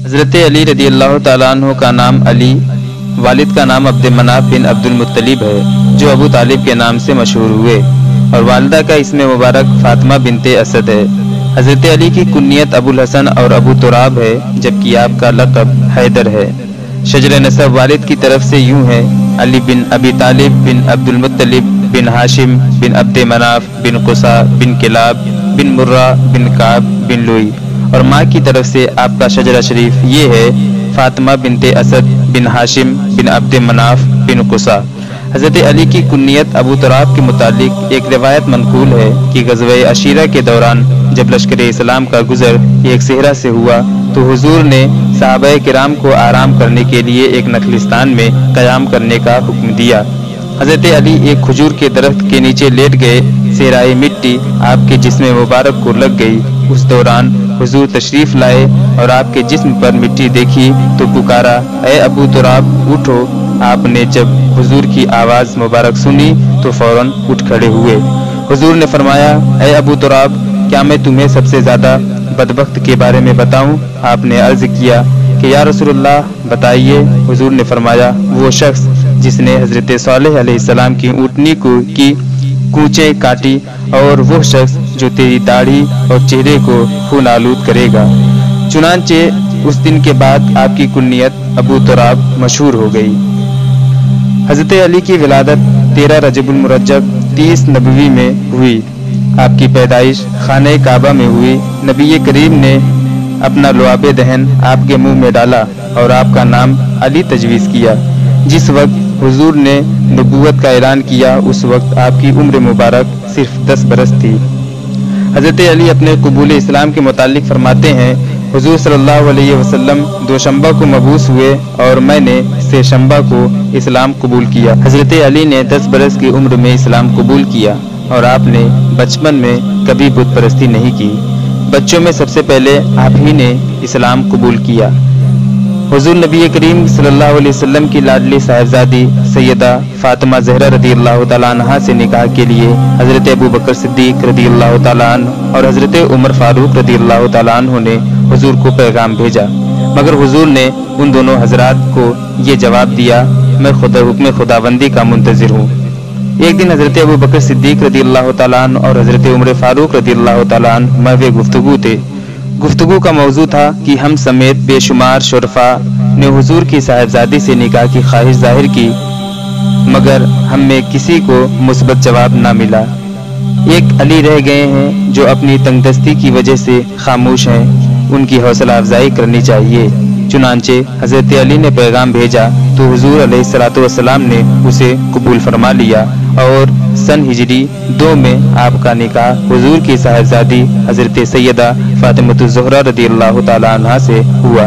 हज़रत अली रदी अल्लाह ताला अन्हु का नाम अली, वालिद का नाम अब्द मनाफ बिन अब्दुल मुत्तलिब है जो अबू तालिब के नाम से मशहूर हुए, और वालिदा का इसमें मुबारक फातिमा बिनते असद है। हज़रत अली की कुन्नियत अबुल हसन और अबू तुराब है, जबकि आपका लक़ब हैदर है। शजर नसब वालिद की तरफ से यूं है, अली बिन अबी तालिब बिन अब्दुल मुत्तलिब बिन हाशिम बिन अब्द मनाफ बिन कुसा बिन किलाब बिन मुर्रा बिन काब बिन लुई। और माँ की तरफ से आपका शजरा शरीफ ये है, फातिमा बिनते असद बिन हाशिम बिन अब्द मनाफ बिन कुसा। हज़रत अली की कुन्नियत अबू तुराब के मुतालिक एक रिवायत मनकूल है कि ग़ज़वे अशीरा के दौरान जब लश्कर इस्लाम का गुज़र एक सेहरा से हुआ तो हुजूर ने सहाबाए किराम को आराम करने के लिए एक नखलिस्तान में क़याम करने का हुक्म दिया। हज़रत अली एक खजूर के दरख्त के नीचे लेट गए, सेहराए मिट्टी आपके जिस्म मुबारक को लग गई। उस दौरान हुजूर तशरीफ़ लाए और आपके जिस्म पर मिट्टी देखी तो पुकारा, ए अबू तुराब उठो। आपने जब हुजूर की आवाज़ मुबारक सुनी तो फौरन उठ खड़े हुए। हुजूर ने फरमाया, ए अबू तुराब, क्या मैं तुम्हें सबसे ज़्यादा बदबख्त के बारे में बताऊं? आपने अर्ज़ किया कि या रसूलल्लाह बताइए। हुजूर ने फरमाया, वो शख्स जिसने हज़रत सालेह अलैहिस्सलाम की ऊँटनी की कूचें काटी, और वो शख्स जो तेरी दाढ़ी और चेहरे को खून आलूद करेगा। चुनांचे उस दिन के बाद आपकी कुन्नियत अबू तुराब मशहूर हो गई। हज़रत अली की विलादत 13 रजबुल मुरज्जब 30 नबवी में हुई। आपकी पैदाइश खाने काबा में हुई। नबी करीम ने अपना लुआब दहन आपके मुंह में डाला और आपका नाम अली तजवीज़ किया। जिस वक्त हुजूर ने नबूवत का ऐलान किया उस वक्त आपकी उम्र मुबारक सिर्फ 10 बरस थी। हज़रत अली अपने कबूल इस्लाम के मुतालिक फरमाते हैं, हुजूर सल्लल्लाहु अलैहि वसल्लम दोशंबा को मबूस हुए और मैंने सेशंबा को इस्लाम कबूल किया। हज़रत अली ने 10 बरस की उम्र में इस्लाम कबूल किया और आपने बचपन में कभी बुत परस्ती नहीं की। बच्चों में सबसे पहले आप ही ने इस्लाम कबूल किया। हुजूर नबी करीम सल्लल्लाहु अलैहि वसल्लम की लाडली साहिबजादी सैयदा फातिमा ज़हरा रदी अल्लाह ताला अन्हा से निकाह के लिए हज़रत अबू बकर सिद्दीक़ रदी अल्लाह ताला अन्हु और हज़रत उमर फारूक रदी अल्लाह ताला अन्हु ने हुजूर को पैगाम भेजा, मगर हुजूर ने उन दोनों हजरात को ये जवाब दिया, मैं खुदा हुक्म खुदाबंदी का मुंतज़िर हूँ। एक दिन हज़रत अबू बकर सिद्दीक़ रदी अल्लाह ताला अन्हु और हज़रत उमर फारूक रदी अल्लाह ताला अन्हु महवे गुफ्तगू थे। गुफ्तगू का मौजू था कि हम समेत बेशुमार शुरफा ने हुजूर की साहिबजादी से निकाह की ख्वाहिश जाहिर की, मगर हम में किसी को मुस्बत जवाब ना मिला। एक अली रह गए हैं जो अपनी तंगदस्ती की वजह से खामोश हैं, उनकी हौसला अफजाई करनी चाहिए। चुनांचे हज़रत अली ने पैगाम भेजा तो हुजूर अलैहिस्सलातु वस्सलाम ने उसे कबूल फरमा लिया और सन हिजरी 2 में आपका निकाह हुजूर की साहिबजादी हज़रत सैयदा फातिमा ज़हरा रदी अल्लाह ताला अन्हा से हुआ।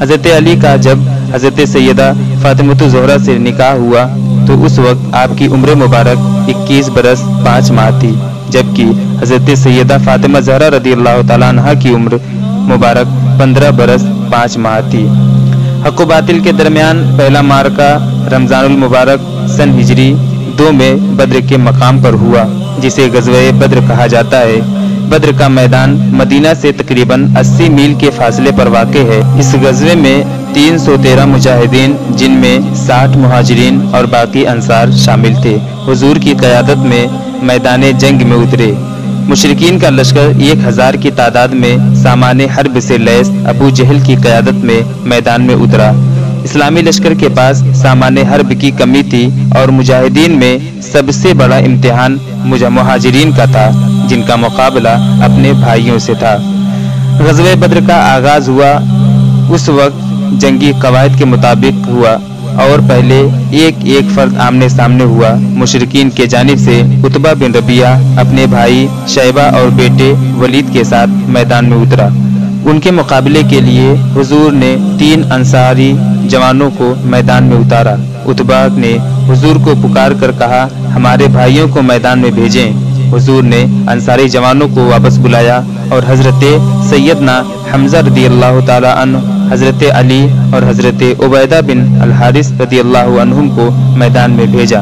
हज़रत अली का जब हज़रत सैयदा फातिमा ज़हरा से निकाह हुआ तो उस वक्त आपकी उम्र मुबारक 21 बरस 5 माह थी, जबकि हज़रत सैयदा फातिमा ज़हरा रदी अल्लाह ताला अन्हा की उम्र मुबारक 15 बरस 5 माह थी। हक़ व बातिल के दरमियान पहला मारका रमज़ानुल मुबारक सन हिजरी 2 में बद्र के मकाम पर हुआ, जिसे ग़ज़वे बद्र कहा जाता है। बद्र का मैदान मदीना से तकरीबन 80 मील के फासले पर वाक़ है। इस ग़ज़वे में 313 मुजाहिदीन, जिनमें 60 मुहाजिरीन और बाकी अंसार शामिल थे, हुजूर की क़यादत में मैदान जंग में उतरे। मुशरिकीन का लश्कर 1000 की तादाद में सामाने हर्ब से लैस अबू जहल की क़यादत में मैदान में उतरा। इस्लामी लश्कर के पास सामाने हर्ब की कमी थी और मुजाहिदीन में सबसे बड़ा इम्तिहान मुहाजिरीन का था, जिनका मुकाबला अपने भाइयों से था। ग़ज़वे बद्र का आगाज़ हुआ उस वक्त जंगी कवायद के मुताबिक हुआ और पहले एक फर्द आमने सामने हुआ। मुशरिकीन के जानिब से उतबा बिन रबिया अपने भाई शैबा और बेटे वलीद के साथ मैदान में उतरा। उनके मुकाबले के लिए हुजूर ने 3 अंसारी जवानों को मैदान में उतारा। उतबा ने हुजूर को पुकार कर कहा, हमारे भाइयों को मैदान में भेजें। हुजूर ने अंसारी जवानों को वापस बुलाया और हज़रत सैयदना हमज़ा रदी अल्लाह ताला अन्हु, हज़रत अली और हज़रत उबैदा बिन अल हारिस रदी अल्लाह अन्हुम को मैदान में भेजा।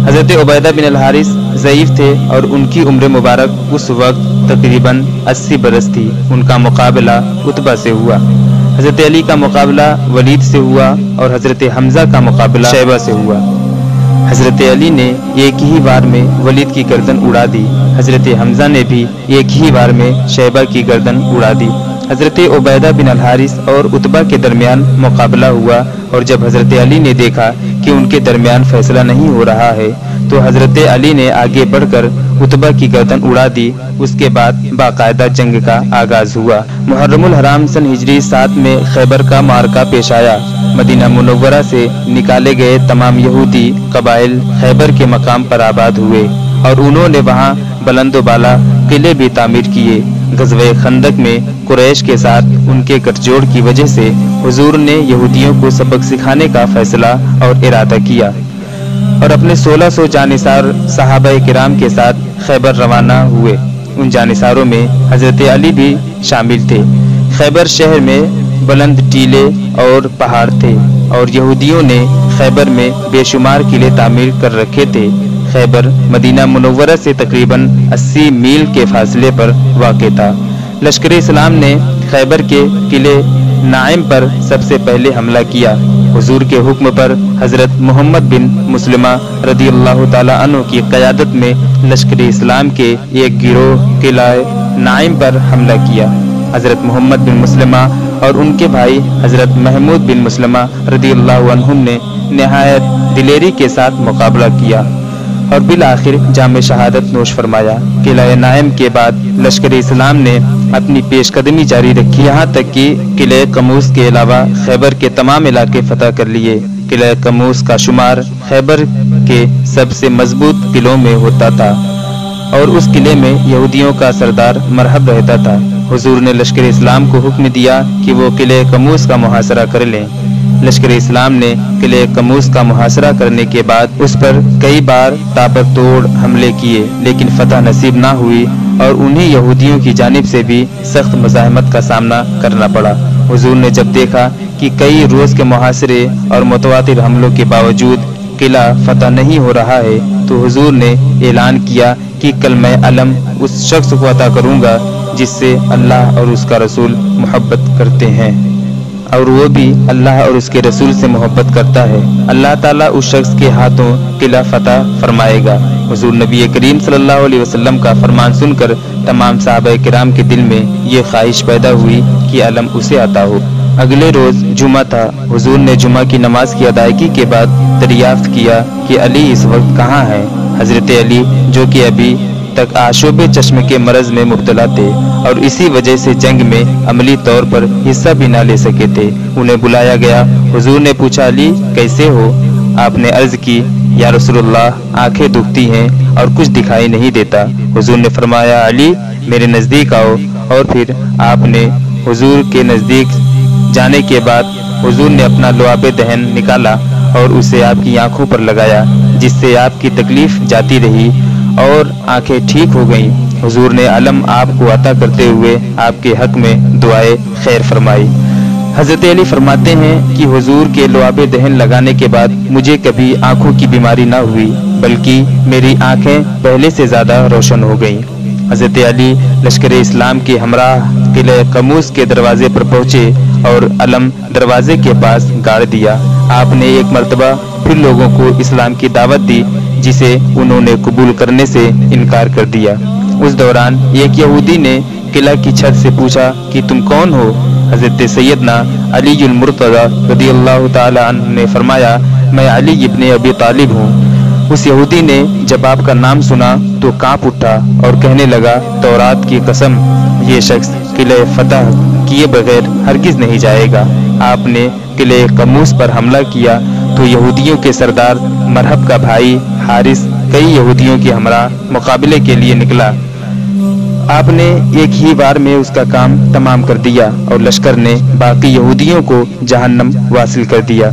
हज़रत उबैदा बिन अल हारिस ज़ईफ़ थे और उनकी उम्र मुबारक उस वक्त तकरीबन 80 बरस थी। उनका मुकाबला उतबा से हुआ। حضرت علی کا مقابلہ ولید سے ہوا اور حضرت حمزہ کا مقابلہ شیبہ سے ہوا۔ حضرت علی نے ایک ہی بار میں ولید کی گردن اڑا دی، حضرت حمزہ نے بھی ایک ہی بار میں شیبہ کی گردن اڑا دی۔ حضرت عبیدہ بن الحارث اور عتبہ کے درمیان مقابلہ ہوا، اور جب حضرت علی نے دیکھا کہ ان کے درمیان فیصلہ نہیں ہو رہا ہے تو حضرت علی نے آگے بڑھ کر عتبہ کی گردن اڑا دی۔ اس کے بعد باقاعدہ جنگ کا آغاز ہوا۔ محرم الحرام سن ہجری 7 میں خیبر کا معرکہ پیش آیا۔ مدینہ منورہ سے نکالے گئے تمام یہودی قبائل خیبر کے مقام پر آباد ہوئے، اور انہوں نے وہاں بلند و بالا قلعے بھی تعمیر کیے۔ غزوہ خندق میں قریش کے ساتھ ان کے گٹھ جوڑ کی وجہ سے حضور نے یہودیوں کو سبق سکھانے کا فیصلہ اور ارادہ کیا، اور اپنے 1600 جانصار صحابہ کرام کے ساتھ خیبر روانہ ہوئے۔ ان جانصاروں میں حضرت علی بھی شامل تھے۔ خیبر شہر میں بلند ٹیلے اور پہاڑ تھے، اور یہودیوں نے خیبر میں بے شمار قلعے تعمیر کر رکھے تھے۔ خیبر مدینہ منورہ سے تقریباً 80 میل کے فاصلے پر واقع تھا۔ لشکر اسلام نے خیبر کے قلعے نائم پر سب سے پہلے حملہ کیا۔ حضور کے حکم پر حضرت محمد بن مسلمہ رضی اللہ تعالی عنہ کی قیادت میں لشکر اسلام کے ایک گروہ قلعہ نائم پر حملہ کیا۔ حضرت محمد بن مسلمہ اور ان کے بھائی حضرت محمود بن مسلمہ رضی اللہ عنہم نے نہایت دلیری کے ساتھ مقابلہ کیا اور بالآخر جام شہادت نوش فرمایا۔ قلعہ نائم کے بعد لشکر اسلام نے اپنی پیش قدمی جاری رکھی، یہاں تک کہ قلعہ قموس کے علاوہ خیبر کے تمام علاقے فتح کر لیے۔ قلعہ قموس کا شمار خیبر کے سب سے مضبوط قلعوں میں ہوتا تھا، اور اس قلعے میں یہودیوں کا سردار مرحب رہتا تھا۔ حضور نے لشکر اسلام کو حکم دیا کہ وہ قلعہ قموس کا محاصرہ کر لیں۔ لشکر اسلام نے قلعہ قموس کا محاصرہ کرنے کے بعد اس پر کئی بار تابڑ توڑ حملے کیے، لیکن فتح نصیب نہ ہوئی، اور انہیں یہودیوں کی جانب سے بھی سخت مزاحمت کا سامنا کرنا پڑا۔ حضور نے جب دیکھا کہ کئی روز کے محاصرے اور متواتر حملوں کے باوجود قلعہ فتح نہیں ہو رہا ہے، تو حضور نے اعلان کیا کہ کل میں علم اس شخص کو عطا کروں گا جس سے اللہ اور اس کا رسول محبت کرتے ہیں، اور وہ بھی اللہ اور اس کے رسول سے محبت کرتا ہے۔ اللہ تعالیٰ اس شخص کے ہاتھوں قلعہ فتح فرمائے گا۔ حضور نبی کریم صلی اللہ علیہ وسلم کا فرمان سن کر تمام صحابہ کرام کے دل میں یہ خواہش پیدا ہوئی کہ علم اسے عطا ہو۔ اگلے روز جمعہ تھا۔ حضور نے جمعہ کی نماز کی ادائیگی کے بعد دریافت کیا کہ علی اس وقت کہاں ہے۔ حضرت علی جو کہ ابھی تک آشوب چشم کے مرض میں مبتلا تھے اور اسی وجہ سے جنگ میں عملی طور پر حصہ بھی نہ لے سکے تھے، انہیں بلایا گیا۔ حضور نے پوچھا، علی کیسے ہو؟ آپ نے عرض کی، یا رسول اللہ آنکھیں دکھتی ہیں اور کچھ دکھائی نہیں دیتا۔ حضور نے فرمایا، علی میرے نزدیک آؤ، اور پھر آپ نے حضور کے نزدیک جانے کے بعد حضور نے اپنا لعاب دہن نکالا اور اسے آپ کی آنکھوں پر لگایا، جس سے آپ کی تکلیف جاتی رہی اور آنکھیں ٹھیک ہو گئیں۔ حضور نے علم آپ کو عطا کرتے ہوئے آپ کے حق میں دعائے خیر فرمائی۔ حضرت علی فرماتے ہیں کہ حضور کے لعاب دہن لگانے کے بعد مجھے کبھی آنکھوں کی بیماری نہ ہوئی، بلکہ میری آنکھیں پہلے سے زیادہ روشن ہو گئیں۔ حضرت علی لشکر اسلام کے ہمراہ قلعہ قموس کے دروازے پر پہنچے اور علم دروازے کے پاس گاڑ دیا۔ آپ نے ایک مرتبہ پھر لوگوں کو اسلام کی دعوت دی، جسے انہوں نے قبول کرنے سے انکار کر دیا۔ اس دوران ایک یہودی نے قلعہ کی چھت سے پوچھا کہ تم کون ہو؟ حضرت سیدنا علی المرتضی رضی اللہ تعالی عنہ نے فرمایا، میں علی ابن ابی طالب ہوں۔ اس یہودی نے جب آپ کا نام سنا تو کانپ اٹھا اور کہنے لگا، تورات کی قسم، یہ شخص قلعہ فتح کیے بغیر ہرگز نہیں جائے گا۔ آپ نے قلعہ قموس پر حملہ کیا تو یہودیوں کے سردار مرحب کا بھائی حارث کئی یہودیوں کے ہمراہ مقابلے کے لیے نکلا۔ آپ نے ایک ہی بار میں اس کا کام تمام کر دیا اور لشکر نے باقی یہودیوں کو جہنم واصل کر دیا۔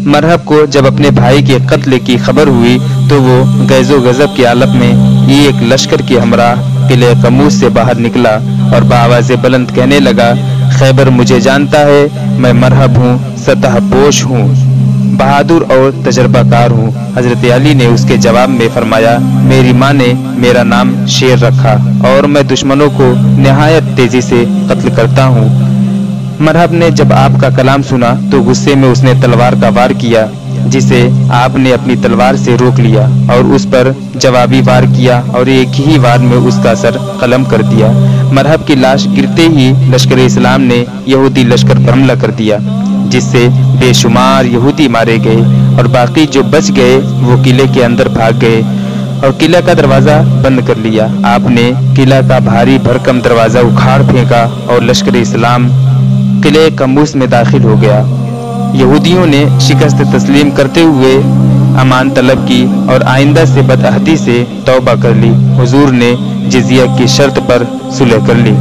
مرحب کو جب اپنے بھائی کے قتل کی خبر ہوئی تو وہ غیظ و غضب کی حالت میں ایک لشکر کے ہمراہ قلعہ قموس سے باہر نکلا اور بآواز بلند کہنے لگا، خیبر مجھے جانتا ہے، میں مرحب ہوں، سطح پوش ہوں، بہادر اور تجربہ کار ہوں۔ حضرت علی نے اس کے جواب میں فرمایا، میری ماں نے میرا نام شیر رکھا اور میں دشمنوں کو نہایت تیزی سے قتل کرتا ہوں۔ मरहब ने जब आपका कलाम सुना तो गुस्से में उसने तलवार का वार किया, जिसे आपने अपनी तलवार से रोक लिया और उस पर जवाबी वार किया और एक ही वार में उसका सर कलम कर दिया। मरहब की लाश गिरते ही लश्कर इस्लाम ने यहूदी लश्कर पर हमला कर दिया, जिससे बेशुमार यहूदी मारे गए और बाकी जो बच गए वो किले के अंदर भाग गए और किला का दरवाजा बंद कर लिया। आपने किला का भारी भरकम दरवाजा उखाड़ फेंका और लश्कर इस्लाम किले कमूस में दाखिल हो गया। यहूदियों ने शिकस्त तस्लीम करते हुए अमान तलब की और आइंदा से बदअहदी से तौबा कर ली। हुजूर ने जिजिया की शर्त पर सुलह कर ली।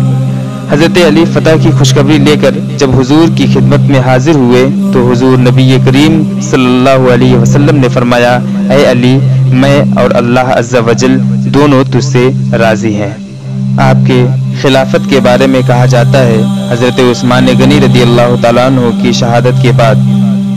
हजरत अली फतह की खुशखबरी लेकर जब हुजूर की खिदमत में हाजिर हुए तो हुजूर नबी करीम सल्लल्लाहु अलैहि वसल्लम ने फरमाया, ऐ अली, मैं और अल्लाह अज़्ज़ा वजल दोनों तुझसे राजी हैं। आपके खिलाफत के बारे में कहा जाता है, हजरत उस्मान गनी रदी अल्लाह तआला अन्हु की शहादत के बाद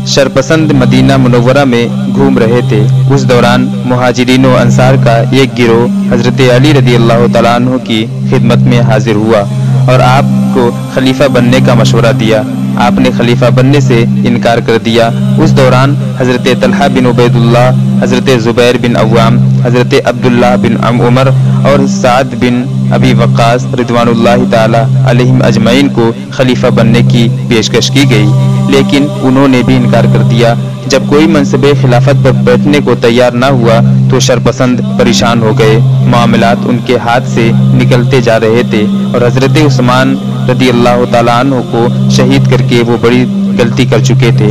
शरपसंद मदीना मुनव्वरा में घूम रहे थे। उस दौरान मुहाजिरीन व अंसार का एक गिरोह हजरत अली रदी अल्लाह तआला अन्हु की खिदमत में हाजिर हुआ और आपको खलीफा बनने का मशवरा दिया। आपने खलीफा बनने से इनकार कर दिया। उस दौरान हजरत तलहा बिन उबैदुल्लाह, हजरत जुबैर बिन अव्वाम, हजरत अब्दुल्लाह बिन उमर और साद बिन अबी वक्कास रिदवानुल्लाहि ताला अलैहिम अजमईन को खलीफा बनने की पेशकश की गई, लेकिन उन्होंने भी इनकार कर दिया। जब कोई मनसबे खिलाफत पर बैठने को तैयार न हुआ तो शरपसंद परेशान हो गए। मामलात उनके हाथ से निकलते जा रहे थे और हजरत उस्मान रदी अल्लाह ताला अन्हु को शहीद करके वो बड़ी गलती कर चुके थे।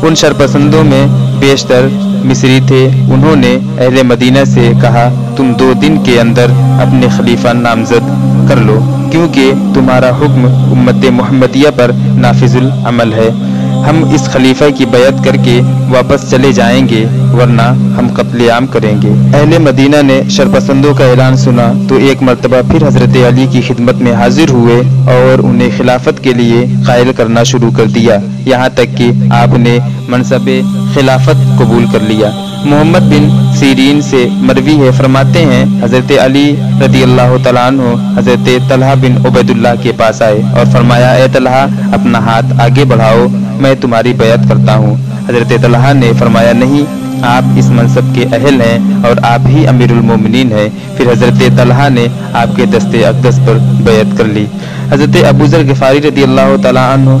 उन शरपसंदों में बेशतर मिस्री थे। उन्होंने अहले मदीना से कहा, तुम 2 दिन के अंदर अपने खलीफा नामजद कर लो, क्योंकि तुम्हारा हुक्म उम्मत मुहम्मदिया पर नाफिजुल अमल है। हम इस खलीफा की बैयत करके वापस चले जाएंगे, वरना हम कत्लेआम करेंगे। अहले मदीना ने शरपसंदों का ऐलान सुना तो एक मरतबा फिर हजरत अली की खिदमत में हाजिर हुए और उन्हें खिलाफत के लिए कायल करना शुरू कर दिया, यहाँ तक कि आपने मनसबे खिलाफत कबूल कर लिया। मोहम्मद बिन सीरीन से मरवी है, फरमाते हैं हजरत अली रदी अल्लाह तआला अन्हु हजरत तलहा बिन उबैदुल्लाह के पास आए और फरमाया, ए तलहा, अपना हाथ आगे बढ़ाओ, मैं तुम्हारी बैयत करता हूँ। हजरत तलहा ने फरमाया, नहीं, आप इस मनसब के अहल हैं और आप ही अमीरुल मोमिनीन हैं। फिर हजरत तलहा ने आपके दस्ते अक़दस पर बैयत कर ली। हजरत अबू ज़र ग़िफ़ारी रदी अल्लाह तआला अन्हु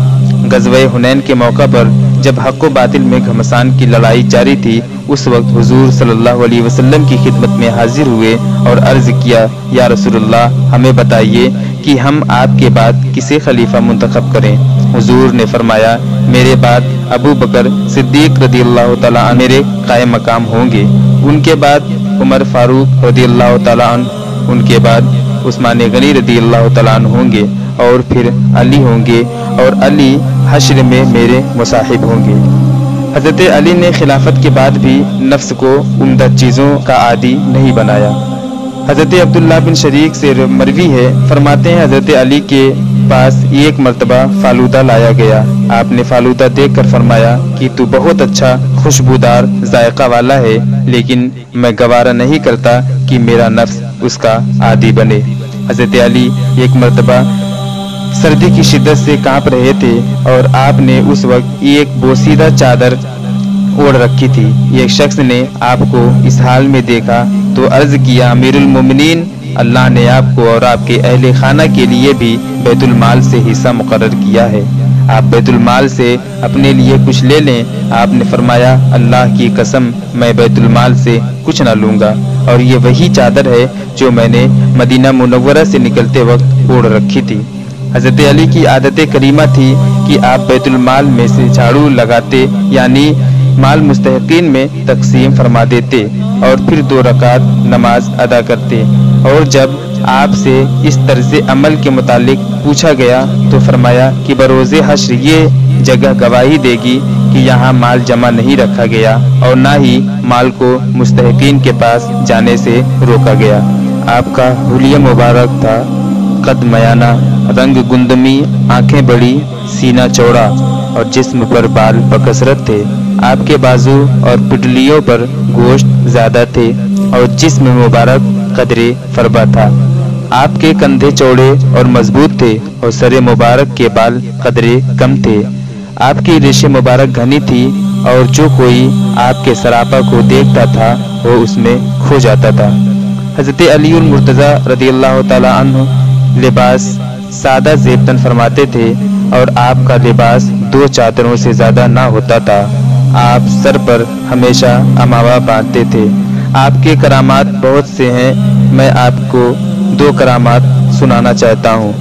ग़ज़वे हुनैन के मौका पर जब हक़ व बातिल में घमसान की लड़ाई जारी थी, उस वक्त हुजूर सल्लल्लाहु अलैहि वसल्लम की खिदमत में हाजिर हुए और अर्ज किया, या रसूलुल्लाह, हमें बताइए कि हम आपके बाद किसे खलीफा मुंतखब करें। हुजूर ने फरमाया, मेरे बाद अबू बकर सिद्दीक रदी अल्लाह तआला अन्हु मेरे कायम मकाम होंगे, उनके बाद उमर फारूक रदी अल्लाह तआला अन्हु, उनके बाद उस्मान गनी रदी अल्लाह तआला अन्हु होंगे और फिर अली होंगे और अली हश्र में मेरे मुसाहिब होंगे। हजरत अली ने खिलाफत के बाद भी नफ्स को उम्दा चीज़ों का आदी नहीं बनाया। हजरत अब्दुल्लाह बिन शरीक से मरवी है, फरमाते हैं हजरत अली के पास एक मर्तबा फालूदा लाया गया। आपने फालूदा देखकर फरमाया कि तू बहुत अच्छा खुशबूदार जायका वाला है, लेकिन मैं गवारा नहीं करता कि मेरा नफ्स उसका आदी बने। हजरत अली एक मर्तबा सर्दी की शिद्दत से कांप रहे थे और आपने उस वक्त एक बोसीदा चादर ओढ़ रखी थी। एक शख्स ने आपको इस हाल में देखा तो अर्ज किया, अमीरुल मोमिनीन, अल्लाह ने आपको और आपके अहले खाना के लिए भी बैतुल माल से हिस्सा मुकर्रर किया है, आप बैतुल माल से अपने लिए कुछ ले लें। आपने फरमाया, अल्लाह की कसम, मैं बैतुल माल से कुछ न लूँगा और ये वही चादर है जो मैंने मदीना मुनव्वरा से निकलते वक्त ओढ़ रखी थी। हजरत अली की आदत करीमा थी कि आप बैतुल माल में से झाड़ू लगाते, यानी माल मुस्तहिकीन में तकसीम फरमा देते और फिर 2 रकात नमाज अदा करते। और जब आपसे इस तर्ज अमल के मुतालिक पूछा गया तो फरमाया कि बरोज़े हश्र ये जगह गवाही देगी कि यहाँ माल जमा नहीं रखा गया और ना ही माल को मुस्तहिकीन के पास जाने से रोका गया। आपका हुलिया मुबारक था कद मयाना, रंग गुंदमी, आंखें बड़ी, सीना चौड़ा और जिस्म पर बाल बकसरत थे। आपके बाजू और पिटलियों पर गोश्त ज्यादा थे और जिस्म मुबारक कदरे फरबा था। आपके कंधे चौड़े और मजबूत थे और सर मुबारक के बाल कदरे कम थे। आपकी रेशे मुबारक घनी थी और जो कोई आपके सरापा को देखता था वो उसमें खो जाता था। हजरत अली मुर्तज़ा रदियल्लाहु ताला अन्हु लिबास सादा ज़ेबतन फरमाते थे और आपका लिबास 2 चादरों से ज़्यादा ना होता था। आप सर पर हमेशा अमावा बांधते थे। आपके करामात बहुत से हैं, मैं आपको 2 करामात सुनाना चाहता हूँ।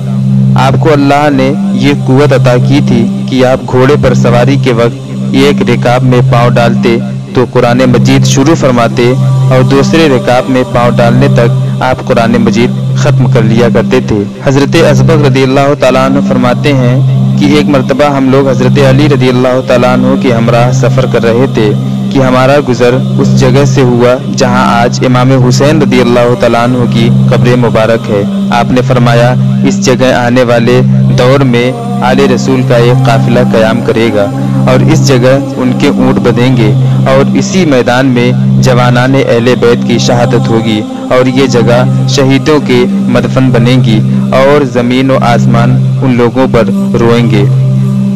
आपको अल्लाह ने ये कुव्वत अता की थी कि आप घोड़े पर सवारी के वक्त एक रिकाब में पाँव डालते तो कुरान मजीद शुरू फरमाते और दूसरे रिकाब में पाँव डालने तक आप कुरान मजीद ख़त्म कर लिया करते थे। हज़रत असबग़ रदियल्लाहु ताला अन्हु फरमाते हैं कि एक मरतबा हम लोग हज़रत अली रदियल्लाहु ताला अन्हु के हमराह सफ़र कर रहे थे कि हमारा गुज़र उस जगह से हुआ जहां आज इमाम हुसैन रदियल्लाहु ताला अन्हु की कब्र मुबारक है। आपने फरमाया इस जगह आने वाले दौर में आले रसूल का एक काफिला क़याम करेगा और इस जगह उनके ऊँट बंधेंगे और इसी मैदान में जवानाने अहले बैत की शहादत होगी और ये जगह शहीदों के मदफन बनेगी और ज़मीन और आसमान उन लोगों पर रोएंगे।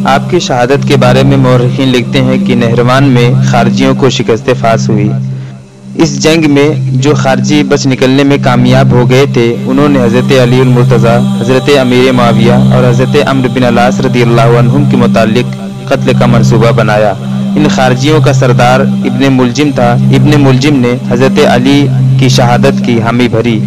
आपकी शहादत के बारे में मौरखीन लिखते हैं कि नहरवान में खारजियों को शिकस्त फास हुई। इस जंग में जो खारजी बच निकलने में कामयाब हो गए थे उन्होंने हज़रत अली मुर्तज़ा, हज़रत अमीर मुआविया और हज़रत अम्र बिन अलास रदियल्लाहु अन्हुम के मुतालिक कत्ल का मंसूबा बनाया। इन खारजियों का सरदार इब्ने मुलजिम था। इब्ने मुलजिम ने हज़रत अली की शहादत की हामी भरी।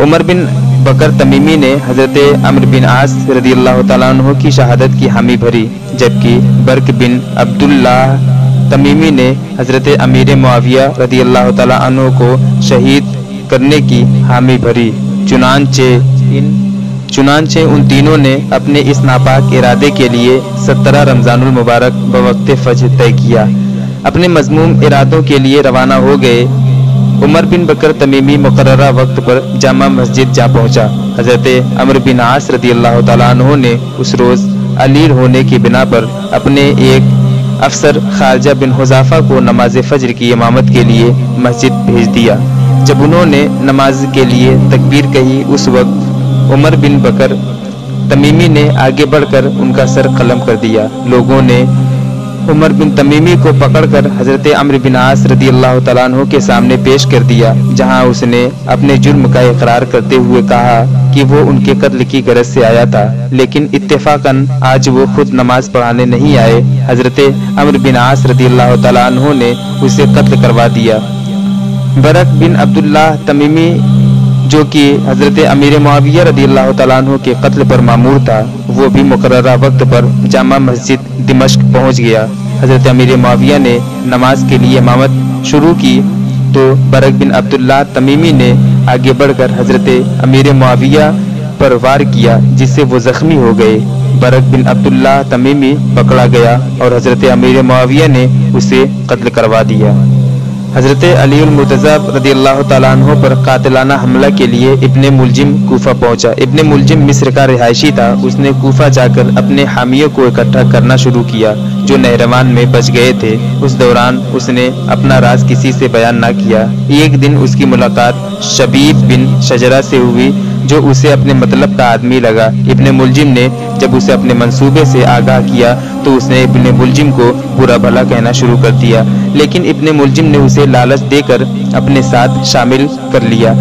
उमर बिन बकर तमीमी ने हज़रत अम्र बिन आस रदियल्लाहु ताला अन्हु की शहादत की हामी भरी, जबकि बर्क बिन अब्दुल्लाह तमीमी ने हज़रत अमीर मुआविया रदियल्लाहु ताला अन्हु को शहीद करने की हामी भरी। चुनांचे उन तीनों ने अपने इस नापाक इरादे के लिए 17 रमज़ानुल मुबारक बवक्त फज्र तय किया। अपने मज़मूम इरादों के लिए रवाना हो गए। उमर बिन बकर तमीमी मुकर्ररा वक्त पर जामा मस्जिद जा पहुंचा। हज़रत अम्र बिन आस रदियल्लाहु ताला अन्हु ने उस रोज़ अलीर होने की बिना पर अपने एक अफसर खारजा बिन हुज़ाफा को नमाज फज्र की इमामत के लिए मस्जिद भेज दिया। जब उन्होंने नमाज के लिए तकबीर कही उस वक्त उमर बिन बकर तमीमी ने आगे बढ़कर उनका सर कलम कर दिया। लोगों ने उमर बिन तमीमी को पकड़कर हज़रत अम्र बिन आस रदियल्लाहु ताला अन्हु के सामने पेश कर दिया, जहां उसने अपने जुर्म का इकरार करते हुए कहा कि वो उनके कत्ल की गरज से आया था, लेकिन इत्तेफाकन आज वो खुद नमाज पढ़ाने नहीं आए। हज़रत अम्र बिन आस रदियल्लाहु ताला अन्हु ने उसे कत्ल करवा दिया। बरक बिन अब्दुल्लाह तमीमी जो कि हज़रत अमीर मुआविया रदियल्लाहु ताला अन्हु के कत्ल पर मामूर था, वो भी मुकर्ररा वक्त पर जामा मस्जिद दिमश्क पहुंच गया। हज़रत अमीर मुआविया ने नमाज के लिए इमामत शुरू की तो बरक बिन अब्दुल्लाह तमीमी ने आगे बढ़कर हज़रत अमीर मुआविया पर वार किया, जिससे वो ज़ख्मी हो गए। बरक बिन अब्दुल्लाह तमीमी पकड़ा गया और हज़रत अमीर मुआविया ने उसे कत्ल करवा दिया। हज़रत अली मुर्तज़ा रदियल्लाहु ताला अन्हु पर कातिलाना हमला के लिए इब्ने मुलजिम कूफा पहुंचा। इब्ने मुलजिम मिस्र का रिहायशी था। उसने कूफा जाकर अपने हामियों को इकट्ठा करना शुरू किया जो नहरवान में बच गए थे। उस दौरान उसने अपना राज किसी से बयान ना किया। एक दिन उसकी मुलाकात शबीब बिन शजरा से हुई जो उसे अपने मतलब का आदमी लगा। इब्ने मुलजिम ने जब उसे अपने मंसूबे से आगाह किया तो उसने इब्ने मुलजिम को बुरा भला कहना शुरू कर दिया, लेकिन इब्ने मुलजिम ने उसे लालच देकर अपने साथ शामिल कर लिया।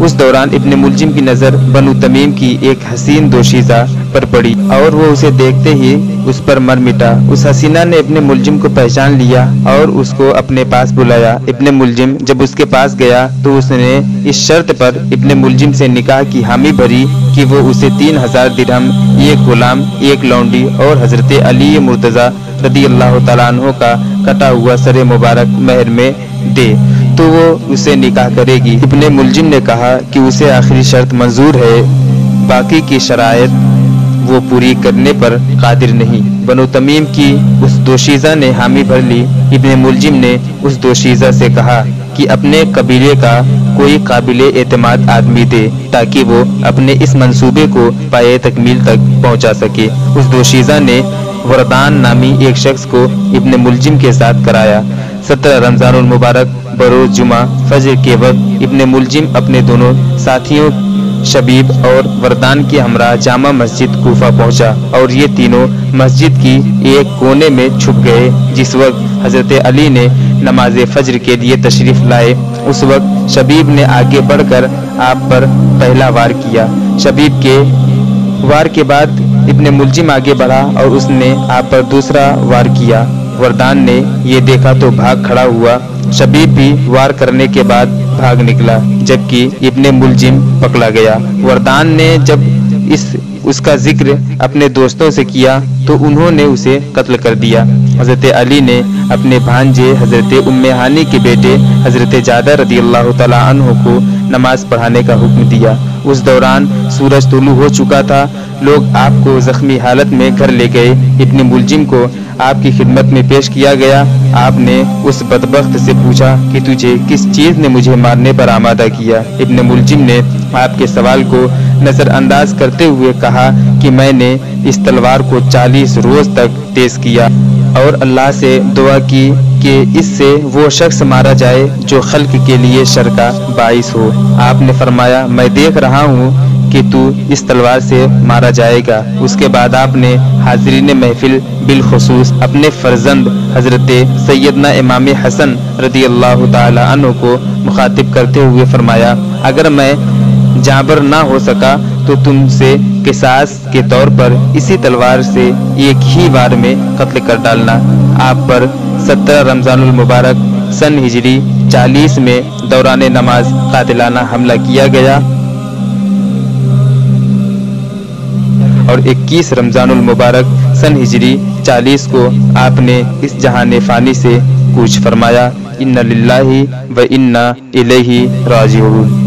उस दौरान इब्ने मुलजिम की नज़र बनु तमीम की एक हसीन दोशीज़ा पर पड़ी और वो उसे देखते ही उस पर मर मिटा। उस हसीना ने इब्ने मुलजिम को पहचान लिया और उसको अपने पास बुलाया। इब्ने मुलजिम जब उसके पास गया तो उसने इस शर्त पर इब्ने मुलजिम से निकाह की हामी भरी कि वो उसे 3000 दिरहम, एक गुलाम, एक लौंडी और हज़रत अली मुर्तज़ा रदियल्लाहु ताला अन्हु का कटा हुआ सर मुबारक महर में दे तो वो उसे निकाह करेगी। इब्ने मुलजिम ने कहा कि उसे आखिरी शर्त मंजूर है, बाकी की शराइत वो पूरी करने पर कादिर नहीं। बनु तमीम की उस दोशीज़ा ने हामी भर ली। इब्ने मुलजिम ने उस दोशीज़ा से कहा कि अपने कबीले का कोई काबिले एतमाद आदमी दे ताकि वो अपने इस मंसूबे को पाए तकमील तक पहुंचा सके। उस दोशीज़ा ने वरदान नामी एक शख्स को इब्ने मुलजिम के साथ कराया। 17 रमज़ानुल मुबारक बरोज़ जुमा फजर के वक्त इब्ने मुलजिम अपने दोनों साथियों शबीब और वरदान के हमरा जामा मस्जिद कूफा पहुंचा और ये तीनों मस्जिद की एक कोने में छुप गए। जिस वक्त हजरत अली ने नमाज फज्र के लिए तशरीफ लाए, उस वक्त शबीब ने आगे बढ़कर आप पर पहला वार किया। शबीब के वार के बाद इब्ने मुलजिम आगे बढ़ा और उसने आप पर दूसरा वार किया। वरदान ने ये देखा तो भाग खड़ा हुआ। शबीब भी वार करने के बाद भाग निकला, जबकि इब्ने मुलजिम पकड़ा गया। वरदान ने जब उसका जिक्र अपने दोस्तों से किया तो उन्होंने उसे कत्ल कर दिया। हजरत अली ने अपने भांजे हजरत उम्मे हानी के बेटे हजरत जादा रदियल्लाहु तआला अन्हु को नमाज पढ़ाने का हुक्म दिया। उस दौरान सूरज तुलू हो चुका था। लोग आपको जख्मी हालत में घर ले गए। इब्ने मुलजिम को आपकी खिदमत में पेश किया गया। आपने उस बदबख्त से पूछा कि तुझे किस चीज ने मुझे मारने पर आमादा किया। इब्ने मुलजिम ने आपके सवाल को नजरअंदाज करते हुए कहा कि मैंने इस तलवार को 40 रोज तक तेज किया और अल्लाह से दुआ की कि इससे वो शख्स मारा जाए जो खल्क के लिए शर का बाइस हो। आपने फरमाया, मैं देख रहा हूँ कि तू इस तलवार से मारा जाएगा। उसके बाद आपने हाज़रीन महफिल बिलखुसूस अपने फर्जंद हजरत सैयदना इमाम हसन रदियल्लाहु ताला अन्हु को मुखातिब करते हुए फरमाया, अगर मैं जाबर ना हो सका तो तुमसे किसास के तौर पर इसी तलवार से एक ही बार में कत्ल कर डालना। आप पर 17 रमजानुल मुबारक सन हिजरी 40 में दौरान नमाज कातिलाना हमला किया गया और 21 रमजानुल मुबारक सन हिजरी 40 को आपने इस जहान फानी से कूच फरमाया। इन्ना लिल्लाहि व इन्ना इलैहि राजिऊन।